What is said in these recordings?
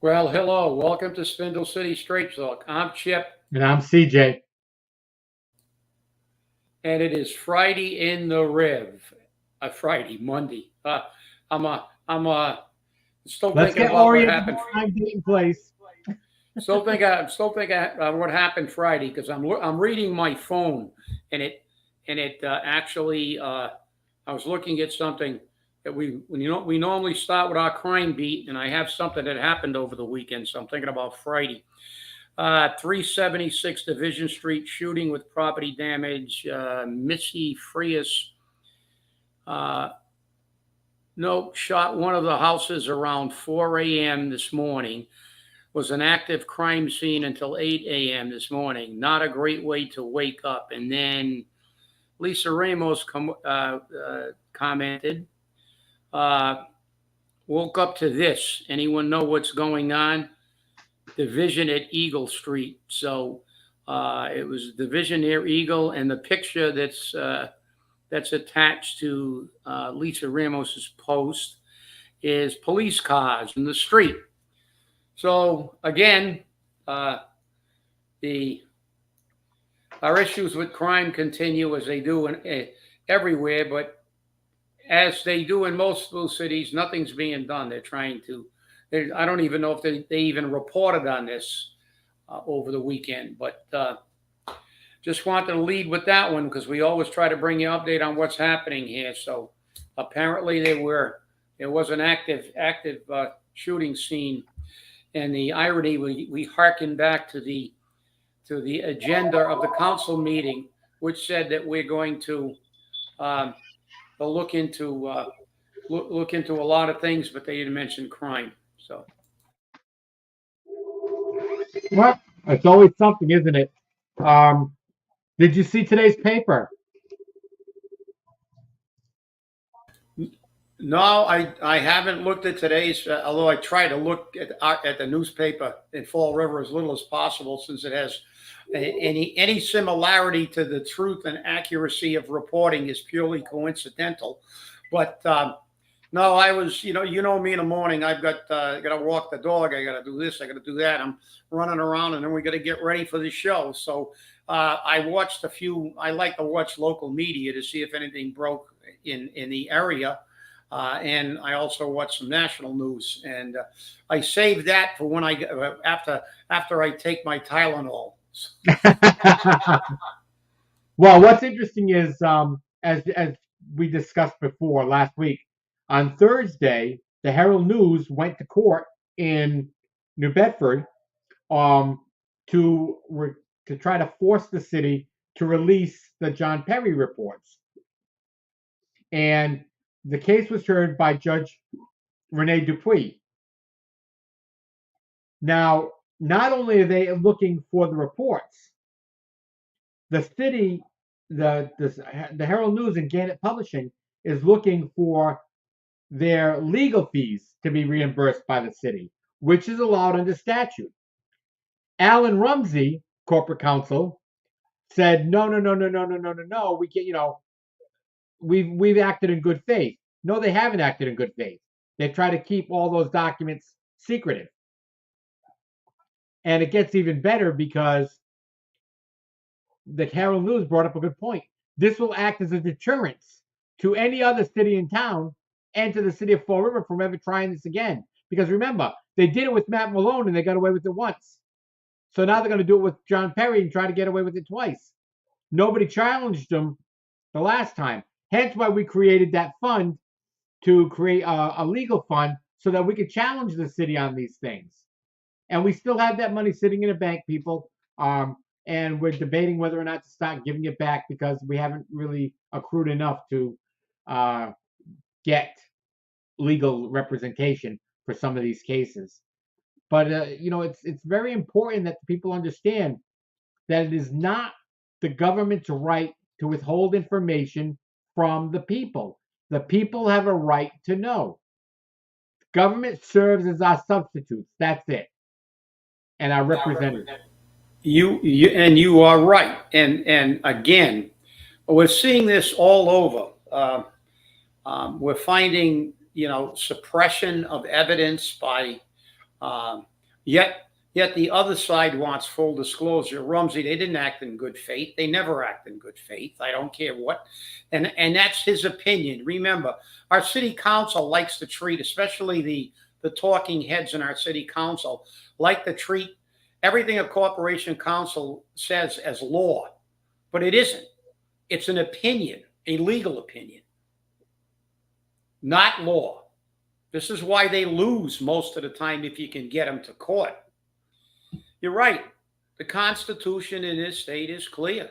Well, hello. Welcome to Spindle City Straight Talk. I'm Chip, And I'm CJ. and it is Friday in the Riv. Monday. I'm still Let's thinking get about what oriented happened. with time, date, and place. I'm still thinking what happened Friday because I'm reading my phone, and it actually I was looking at something that we normally start with our crime beat, and I have something that happened over the weekend, so I'm thinking about Friday. 376 Division Street shooting with property damage. Missy Frias, uh, no, shot one of the houses around 4 a.m. this morning. Was an active crime scene until 8 a.m. this morning. Not a great way to wake up. And then Lisa Ramos commented, uh, woke up to this. Anyone know what's going on? Division at Eagle Street. So it was Division near Eagle, and the picture that's attached to Lisa Ramos's post is police cars in the street. So again, uh, the our issues with crime continue as they do everywhere, but as they do in most of those cities, nothing's being done. They're trying to. I don't even know if they even reported on this over the weekend. But just wanted to lead with that one because we always try to bring you an update on what's happening here. So apparently there was an active shooting scene, and the irony we harken back to the agenda of the council meeting, which said that we're going to um, look into look into a lot of things, but they didn't mention crime. So. Well, it's always something, isn't it? Um, did you see today's paper? No, I haven't looked at today's. Although I try to look at the newspaper in Fall River as little as possible, since it has any similarity to the truth and accuracy of reporting is purely coincidental. But no, I was you know me in the morning. I've got to walk the dog. I got to do this. I got to do that. I'm running around, and then we got to get ready for the show. So I watched a few. I like to watch local media to see if anything broke in the area, and I also watch some national news, and I save that for when after I take my Tylenol. Well, what's interesting is, as we discussed before last week, on Thursday, the Herald News went to court in New Bedford, um, to to try to force the city to release the John Perry reports. And the case was heard by Judge Rene Dupuy. Now, not only are they looking for the reports, the city, the Herald News and Gannett Publishing is looking for their legal fees to be reimbursed by the city, which is allowed under statute. Alan Rumsey, corporate counsel, said, no, no, no, no, no, no, no, no, no. We can't, we've acted in good faith. No, they haven't acted in good faith. They try to keep all those documents secretive. And it gets even better because the Herald News brought up a good point. This will act as a deterrence to any other city in town and to the city of Fall River from ever trying this again. Because remember, they did it with Matt Malone and they got away with it once. So now they're going to do it with John Perry and try to get away with it twice. Nobody challenged them the last time. Hence why we created that fund, to create a legal fund so that we could challenge the city on these things. And we still have that money sitting in a bank, people. And we're debating whether or not to start giving it back because we haven't really accrued enough to uh, get legal representation for some of these cases. But it's very important that people understand that it is not the government's right to withhold information from the people. The people have a right to know. Government serves as our substitutes. That's it. And our representatives. You are right, and again, we're seeing this all over. We're finding suppression of evidence by Yet the other side wants full disclosure. Rumsey, they didn't act in good faith. They never act in good faith. I don't care what. And that's his opinion. Remember, our city council likes to treat, especially the talking heads in our city council, like to treat everything a corporation council says as law. But it isn't. It's an opinion, a legal opinion, not law. This is why they lose most of the time if you can get them to court. You're right. The Constitution in this state is clear.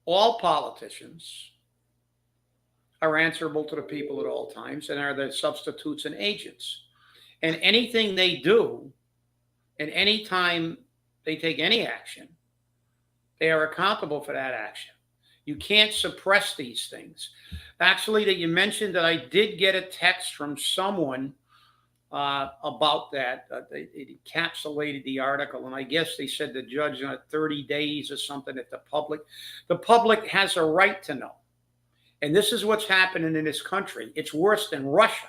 All politicians are answerable to the people at all times and are their substitutes and agents. And anything they do, and any time they take any action, they are accountable for that action. You can't suppress these things. Actually, that you mentioned that I did get a text from someone about that. They encapsulated the article, and I guess they said the judge 30 days or something at the public has a right to know. And this is what's happening in this country. It's worse than Russia.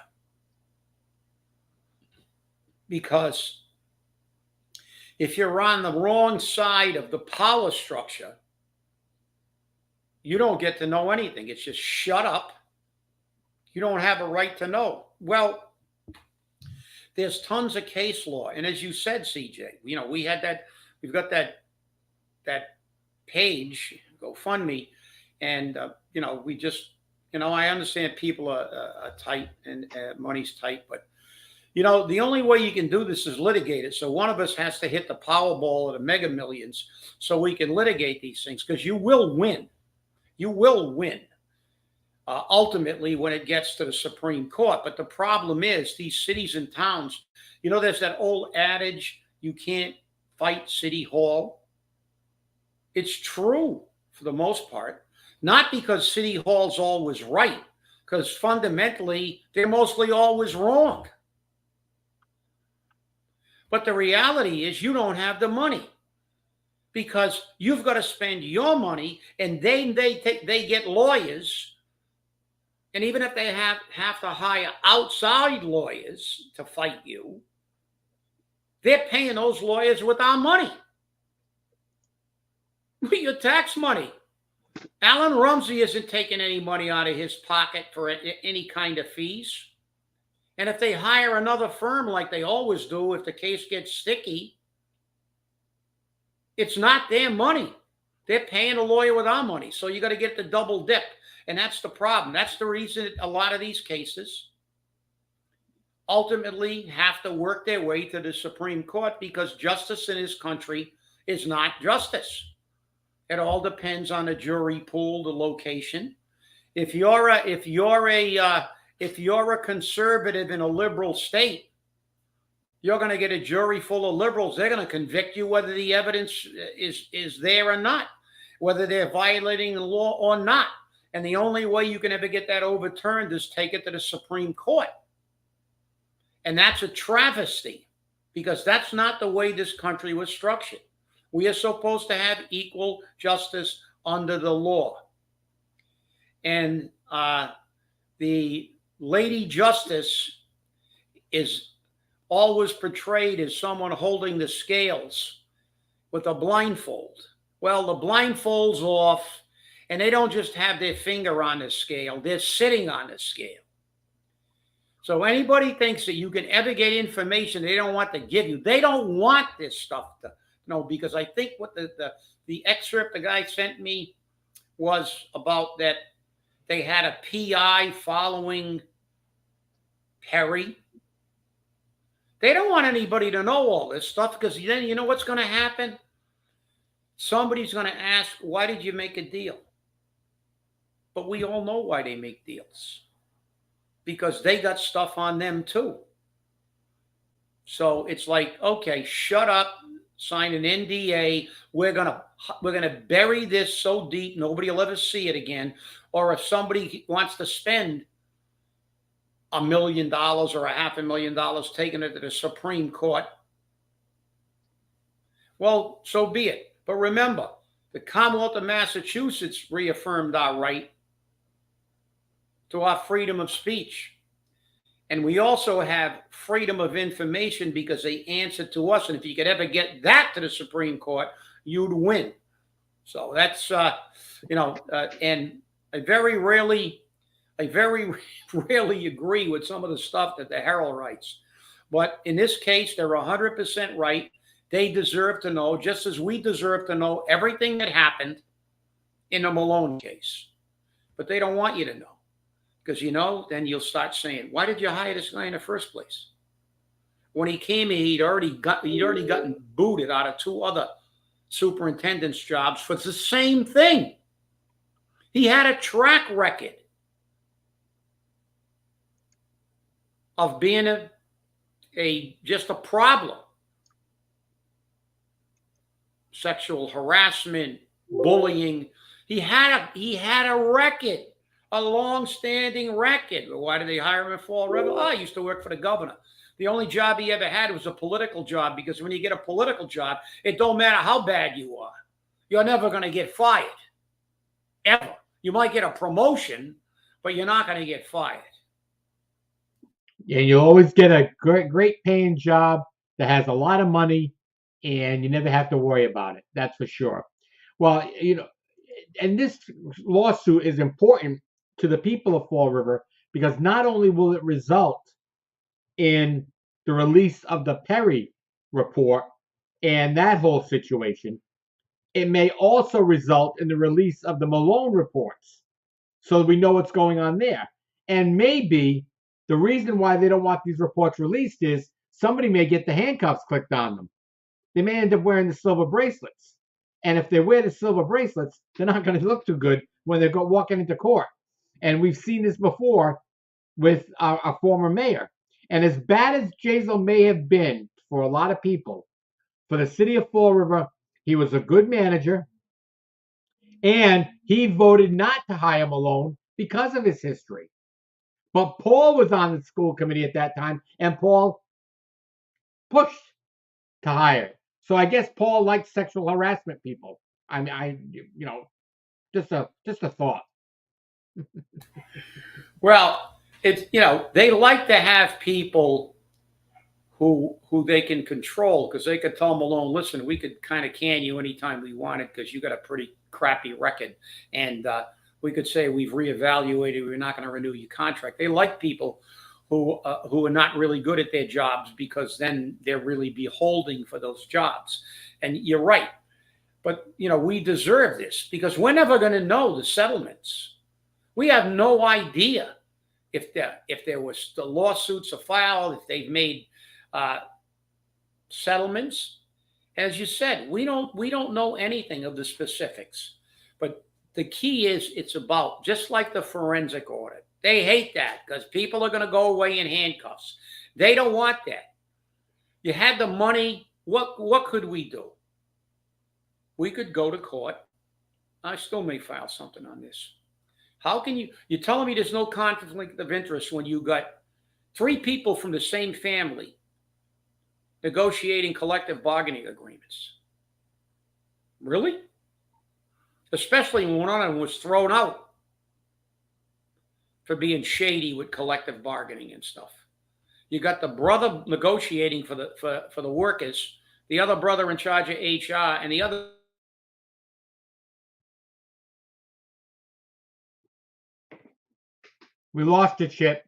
Because if you're on the wrong side of the power structure, you don't get to know anything. It's just shut up. You don't have a right to know. Well, there's tons of case law. And as you said, CJ, we've got that page, GoFundMe, and, we just, I understand people are tight and money's tight, but, the only way you can do this is litigate it. So one of us has to hit the Powerball or the Mega Millions so we can litigate these things, because you will win. You will win. Ultimately when it gets to the Supreme Court. But the problem is these cities and towns, there's that old adage, you can't fight City Hall. It's true for the most part, not because City Hall's always right, because fundamentally they're mostly always wrong. But the reality is you don't have the money, because you've got to spend your money, and they get lawyers. And even if they have to hire outside lawyers to fight you, they're paying those lawyers with our money, with your tax money. Alan Rumsey isn't taking any money out of his pocket for any kind of fees. And if they hire another firm like they always do, if the case gets sticky, it's not their money. They're paying a lawyer with our money. So you got to get the double dip. And that's the problem. That's the reason a lot of these cases ultimately have to work their way to the Supreme Court, because justice in this country is not justice. It all depends on the jury pool, the location. If you're a conservative in a liberal state, you're going to get a jury full of liberals. They're going to convict you whether the evidence is there or not, whether they're violating the law or not. And the only way you can ever get that overturned is take it to the Supreme Court. And that's a travesty, because that's not the way this country was structured. We are supposed to have equal justice under the law. And the Lady Justice is always portrayed as someone holding the scales with a blindfold. Well, the blindfold's off. And they don't just have their finger on the scale, they're sitting on the scale. So anybody thinks that you can ever get information they don't want to give you, they don't want this stuff to know, because I think what the excerpt the guy sent me was about that they had a PI following Perry. They don't want anybody to know all this stuff, because then you know what's going to happen? Somebody's going to ask, why did you make a deal? But we all know why they make deals, because they got stuff on them too. So it's like, okay, shut up, sign an NDA. We're gonna bury this so deep nobody will ever see it again. Or if somebody wants to spend $1 million or $500,000 taking it to the Supreme Court, well, so be it. But remember, the Commonwealth of Massachusetts reaffirmed our right to our freedom of speech. And we also have freedom of information because they answer to us. And if you could ever get that to the Supreme Court, you'd win. So that's, and I very rarely agree with some of the stuff that the Herald writes. But in this case, they're 100% right. They deserve to know, just as we deserve to know everything that happened in the Malone case. But they don't want you to know. Because, then you'll start saying, why did you hire this guy in the first place? When he came here, he'd already gotten booted out of 2 other superintendent's jobs for the same thing. He had a track record of being just a problem. Sexual harassment, bullying. He had a record, a long-standing record. Why did they hire him in Fall River? Oh, he used to work for the governor. The only job he ever had was a political job, because when you get a political job, it don't matter how bad you are. You're never going to get fired. Ever. You might get a promotion, but you're not going to get fired. Yeah, you always get a great paying job that has a lot of money, and you never have to worry about it. That's for sure. Well, and this lawsuit is important to the people of Fall River, because not only will it result in the release of the Perry report and that whole situation, it may also result in the release of the Malone reports, so we know what's going on there. And maybe the reason why they don't want these reports released is somebody may get the handcuffs clicked on them. They may end up wearing the silver bracelets. And if they wear the silver bracelets, they're not going to look too good when they're walking into court. And we've seen this before with our former mayor. And as bad as Jazel may have been for a lot of people, for the city of Fall River, he was a good manager. And he voted not to hire Malone because of his history. But Paul was on the school committee at that time, and Paul pushed to hire. So I guess Paul likes sexual harassment people. Just a thought. Well, it's they like to have people who they can control, because they could tell Malone, listen, we could kind of can you anytime we wanted because you got a pretty crappy record, and we could say we've reevaluated, we're not going to renew your contract. They like people who are not really good at their jobs, because then they're really beholding for those jobs. And you're right. But, we deserve this, because we're never going to know the settlements. We have no idea if there was the lawsuits are filed, if they've made settlements. As you said, we don't know anything of the specifics. But the key is, it's about, just like the forensic audit. They hate that, because people are going to go away in handcuffs. They don't want that. You had the money. What could we do? We could go to court. I still may file something on this. How can you're telling me there's no conflict of interest when you got 3 people from the same family negotiating collective bargaining agreements? Really? Especially when one of them was thrown out for being shady with collective bargaining and stuff. You got the brother negotiating for the workers, the other brother in charge of HR, and the other. We lost you, Chip.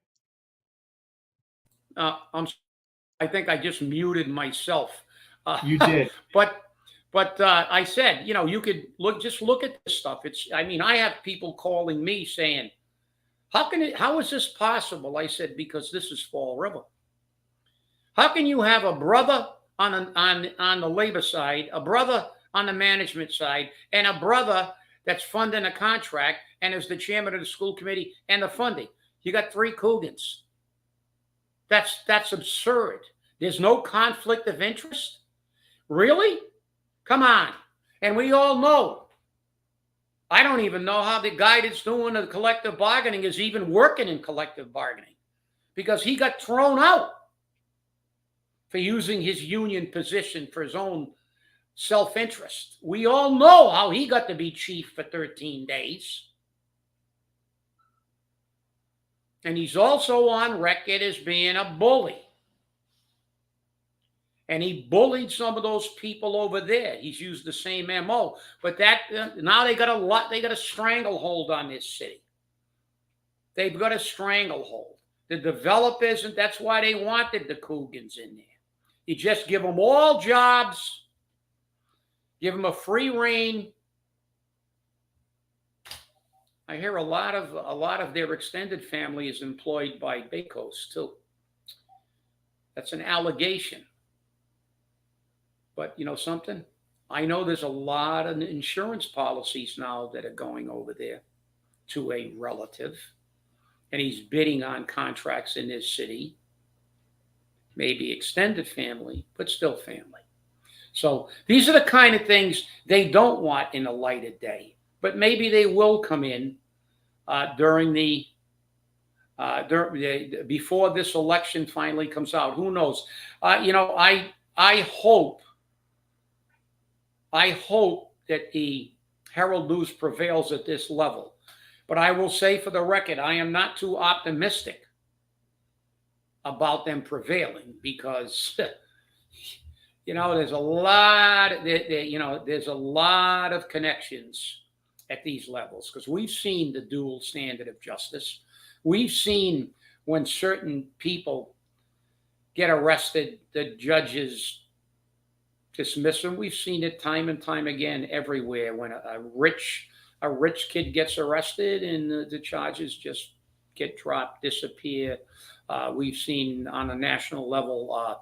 I think I just muted myself. You did. But I said, you could look at this stuff. I have people calling me saying, how is this possible? I said, because this is Fall River. How can you have a brother on the labor side, a brother on the management side, and a brother that's funding a contract and is the chairman of the school committee and the funding? You got 3 Cougans. That's absurd. There's no conflict of interest? Really? Come on. And we all know. I don't even know how the guy that's doing the collective bargaining is even working in collective bargaining, because he got thrown out for using his union position for his own self-interest. We all know how he got to be chief for 13 days. And he's also on record as being a bully. And he bullied some of those people over there. He's used the same MO. But that now they got a stranglehold on this city. They've got a stranglehold. The developers, and that's why they wanted the Cougans in there. You just give them all jobs, give them a free reign. I hear a lot of their extended family is employed by Bacos too. That's an allegation. But you know something? I know there's a lot of insurance policies now that are going over there to a relative, and he's bidding on contracts in this city. Maybe extended family, but still family. So these are the kind of things they don't want in the light of day. But maybe they will come in during before this election finally comes out. Who knows? I hope that the Herald News prevails at this level. But I will say for the record, I am not too optimistic about them prevailing because, there's a lot, there's a lot of connections at these levels because we've seen the dual standard of justice. We've seen when certain people get arrested, the judges dismiss them. We've seen it time and time again everywhere when a rich kid gets arrested and the charges just get dropped, disappear. We've seen on a national level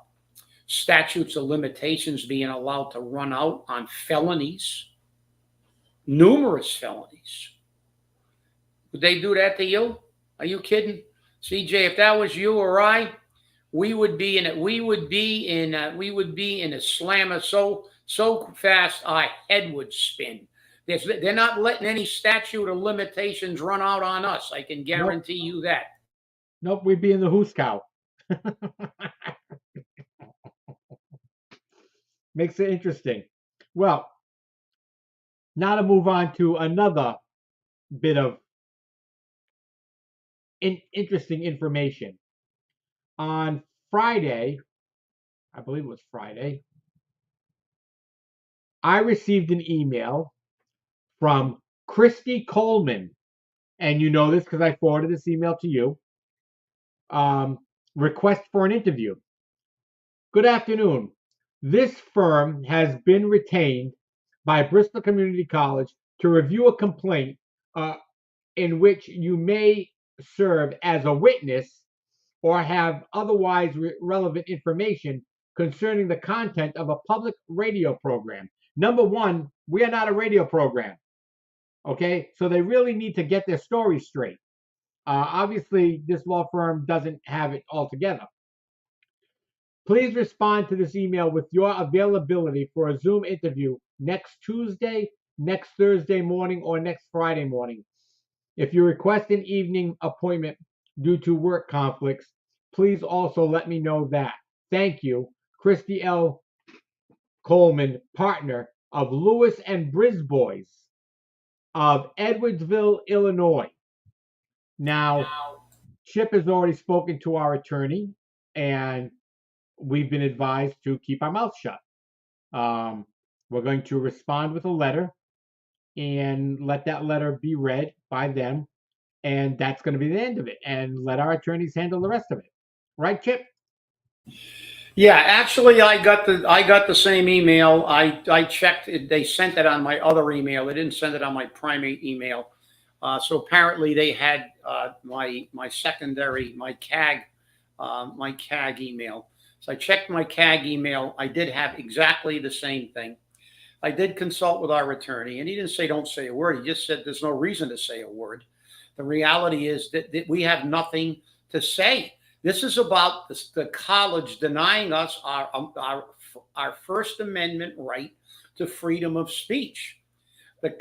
statutes of limitations being allowed to run out on felonies, numerous felonies. Would they do that to you? Are you kidding? CJ, if that was you or I, we would be in a slammer so fast our head would spin. They're not letting any statute of limitations run out on us. I can guarantee you that. Nope, we'd be in the Hooskow. Makes it interesting. Well, now to move on to another bit of interesting information. On Friday, I believe it was Friday, I received an email from Christy Coleman. And you know this because I forwarded this email to you. Request for an interview. Good afternoon. This firm has been retained by Bristol Community College to review a complaint in which you may serve as a witness or have otherwise relevant information concerning the content of a public radio program. Number one, we are not a radio program. Okay, so they really need to get their story straight. Obviously, this law firm doesn't have it all together. Please respond to this email with your availability for a Zoom interview next Tuesday, next Thursday morning, or next Friday morning. If you request an evening appointment due to work conflicts, please also let me know that. Thank you, Christy L. Coleman, partner of Lewis and Brisbois of Edwardsville, Illinois. Now, Chip has already spoken to our attorney, and we've been advised to keep our mouth shut. We're going to respond with a letter and let that letter be read by them, and that's going to be the end of it, and let our attorneys handle the rest of it. Right, Chip? Yeah, actually, I got the same email. I checked it. They sent it on my other email. They didn't send it on my primary email. So apparently they had my secondary, my CAG email. So I checked my CAG email. I did have exactly the same thing. I did consult with our attorney, and he didn't say don't say a word. He just said there's no reason to say a word. The reality is that we have nothing to say. This is about the college denying us our First Amendment right to freedom of speech. The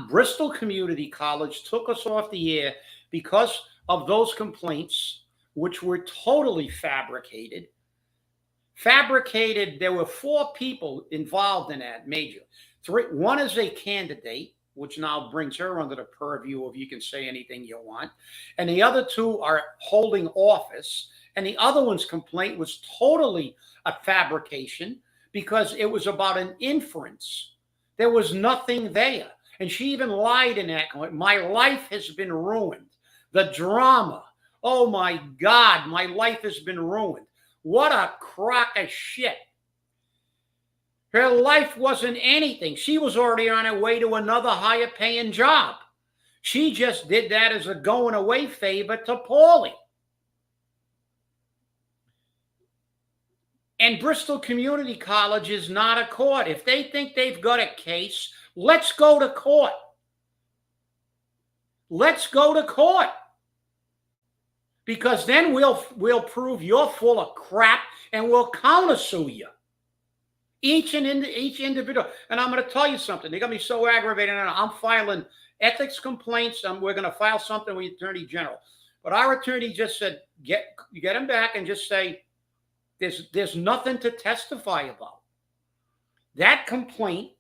Bristol Community College took us off the air because of those complaints, which were totally fabricated. There were 4 people involved in that major. One is a candidate, which now brings her under the purview of you can say anything you want. And the other two are holding office. And the other one's complaint was totally a fabrication because it was about an inference. There was nothing there. And she even lied in that. My life has been ruined. The drama. Oh my God, my life has been ruined. What a crock of shit. Her life wasn't anything. She was already on her way to another higher paying job. She just did that as a going away favor to Paulie. And Bristol Community College is not a court. If they think they've got a case, let's go to court. Let's go to court. Because then we'll prove you're full of crap and we'll countersue you. Each individual. And I'm going to tell you something. They got me so aggravated. I'm filing ethics complaints. We're going to file something with the Attorney General. But our attorney just said, get him back and just say, there's nothing to testify about. That complaint,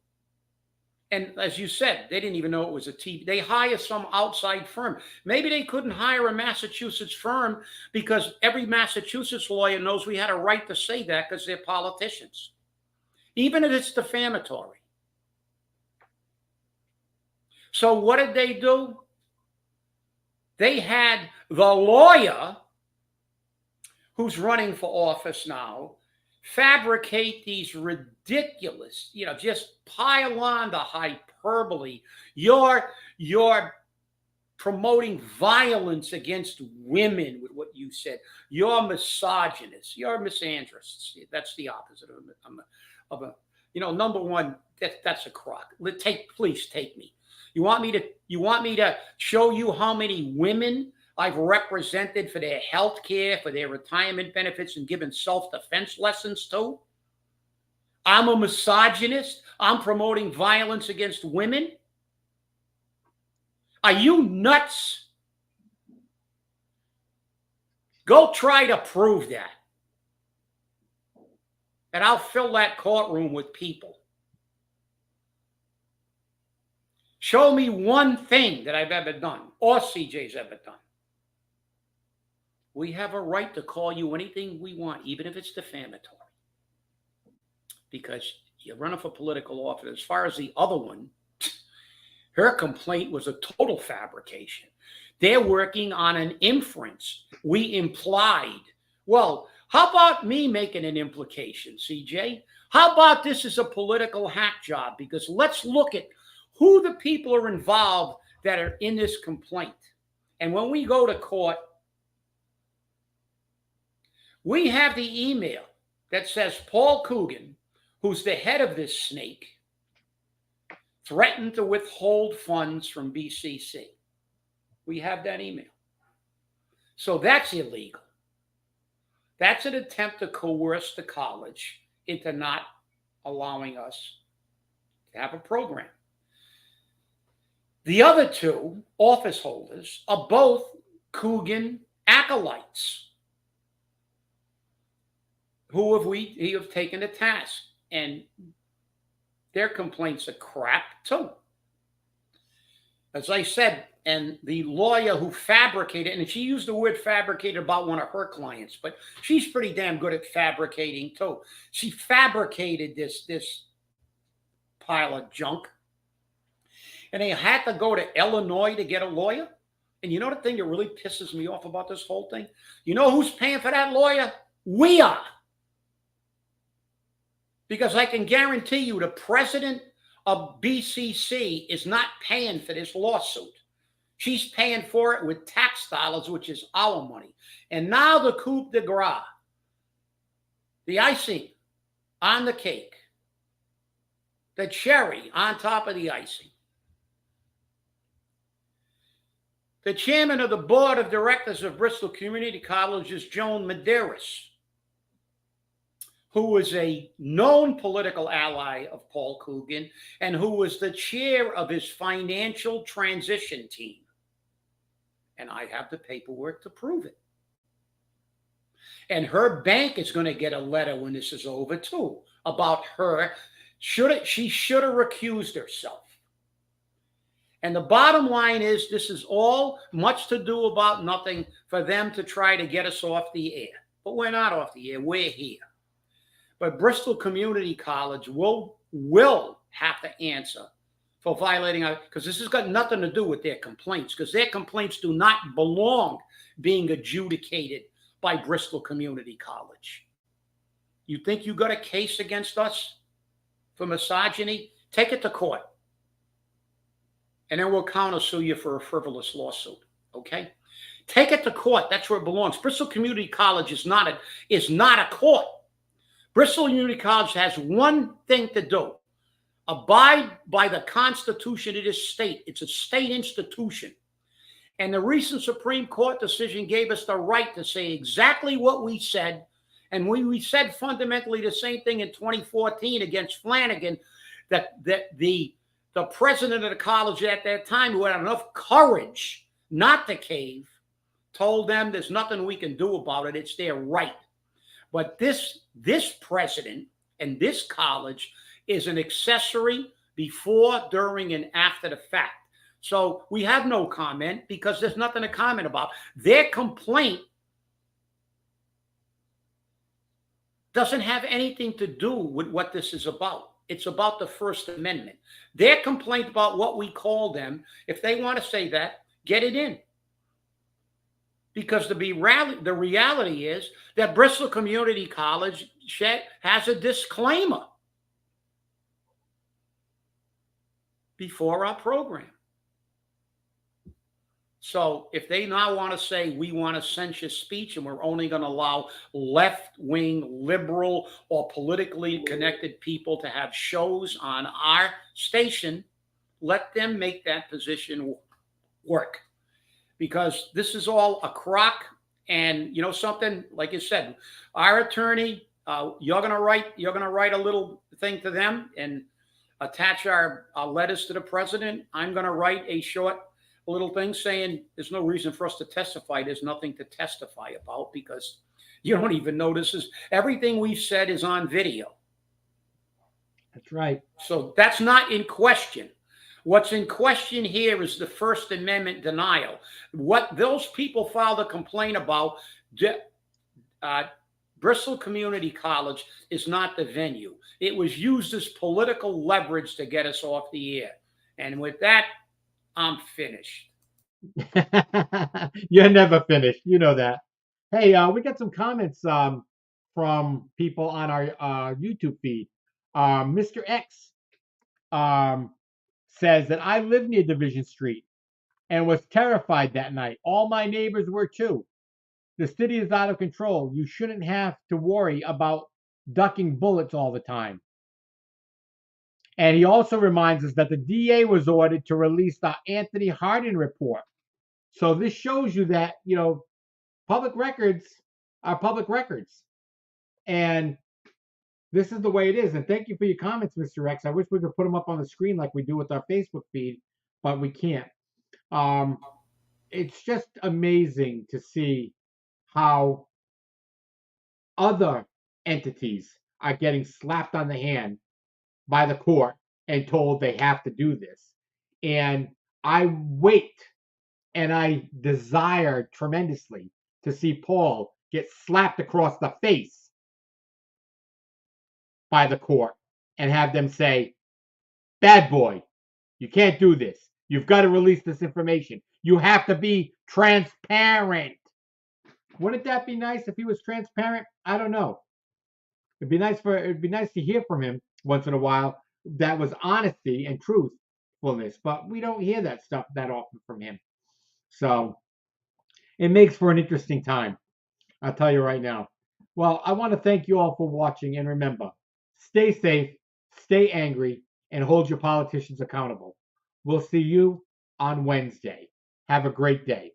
and as you said, they didn't even know it was a TV. They hire some outside firm. Maybe they couldn't hire a Massachusetts firm because every Massachusetts lawyer knows we had a right to say that because they're politicians. Even if it's defamatory. So what did they do? They had the lawyer who's running for office now fabricate these ridiculous, just pile on the hyperbole. You're promoting violence against women with what you said. You're misogynist. You're misandrist. That's the opposite of a number one, that's a crock. Please take me. You want me to show you how many women I've represented for their health care, for their retirement benefits, and given self-defense lessons to? I'm a misogynist. I'm promoting violence against women. Are you nuts? Go try to prove that. And I'll fill that courtroom with people. Show me one thing that I've ever done or CJ's ever done. We have a right to call you anything we want, even if it's defamatory. Because you're running for political office. As far as the other one, her complaint was a total fabrication. They're working on an inference. We implied. Well, how about me making an implication, CJ? How about this is a political hack job? Because let's look at who the people are involved that are in this complaint. And when we go to court, we have the email that says Paul Coogan, who's the head of this snake, threatened to withhold funds from BCC. We have that email. So that's illegal. That's an attempt to coerce the college into not allowing us to have a program. The other two office holders are both Coogan acolytes who have taken to task, and their complaints are crap too. As I said, and the lawyer who fabricated, and she used the word fabricated about one of her clients, but she's pretty damn good at fabricating too. She fabricated this pile of junk. And they had to go to Illinois to get a lawyer. And you know the thing that really pisses me off about this whole thing? You know who's paying for that lawyer? We are. Because I can guarantee you the president of BCC is not paying for this lawsuit. She's paying for it with tax dollars, which is our money. And now the coup de grace, the icing on the cake, the cherry on top of the icing. The chairman of the board of directors of Bristol Community College is Joan Medeiros, who was a known political ally of Paul Coogan and who was the chair of his financial transition team. And I have the paperwork to prove it. And her bank is going to get a letter when this is over too about her. She should have recused herself. And the bottom line is this is all much to do about nothing for them to try to get us off the air. But we're not off the air, we're here. But Bristol Community College will have to answer for violating our, because this has got nothing to do with their complaints, because their complaints do not belong being adjudicated by Bristol Community College. You think you got a case against us for misogyny? Take it to court. And then we'll countersue you for a frivolous lawsuit. Okay? Take it to court. That's where it belongs. Bristol Community College is not a court. Bristol Community College has one thing to do: abide by the Constitution of this state. It's a state institution. And the recent Supreme Court decision gave us the right to say exactly what we said. And we said fundamentally the same thing in 2014 against Flanagan, that the president of the college at that time, who had enough courage not to cave, told them there's nothing we can do about it. It's their right. But this president and this college is an accessory before, during, and after the fact. So we have no comment because there's nothing to comment about. Their complaint doesn't have anything to do with what this is about. It's about the First Amendment. Their complaint about what we call them, if they want to say that, get it in. Because the reality is that Bristol Community College has a disclaimer before our program. So if they now want to say we want to censure speech and we're only going to allow left-wing, liberal, or politically connected people to have shows on our station, let them make that position work. Because this is all a crock. And you know something, like you said, our attorney, you're gonna write a little thing to them and attach our letters to the president. I'm gonna write a short little thing saying there's no reason for us to testify. There's nothing to testify about because you don't even know this is everything we've said is on video. That's right. So that's not in question. What's in question here is the First Amendment denial. What those people filed a complaint about, Bristol Community College is not the venue. It was used as political leverage to get us off the air. And with that, I'm finished. You're never finished. You know that. Hey, we got some comments from people on our YouTube feed. Mr. X says that I live near Division Street and was terrified that night. All my neighbors were too. The city is out of control. You shouldn't have to worry about ducking bullets all the time. And he also reminds us that the DA was ordered to release the Anthony Hardin report. So this shows you that, you know, public records are public records. And this is the way it is. And thank you for your comments, Mr. X. I wish we could put them up on the screen like we do with our Facebook feed, but we can't. It's just amazing to see how other entities are getting slapped on the hand by the court and told they have to do this. And I wait and I desire tremendously to see Paul get slapped across the face by the court and have them say, bad boy, you can't do this. You've got to release this information. You have to be transparent. Wouldn't that be nice if he was transparent? I don't know. It'd be nice to hear from him once in a while. That was honesty and truthfulness, but we don't hear that stuff that often from him. So it makes for an interesting time. I'll tell you right now. Well, I want to thank you all for watching, and remember, stay safe, stay angry, and hold your politicians accountable. We'll see you on Wednesday. Have a great day.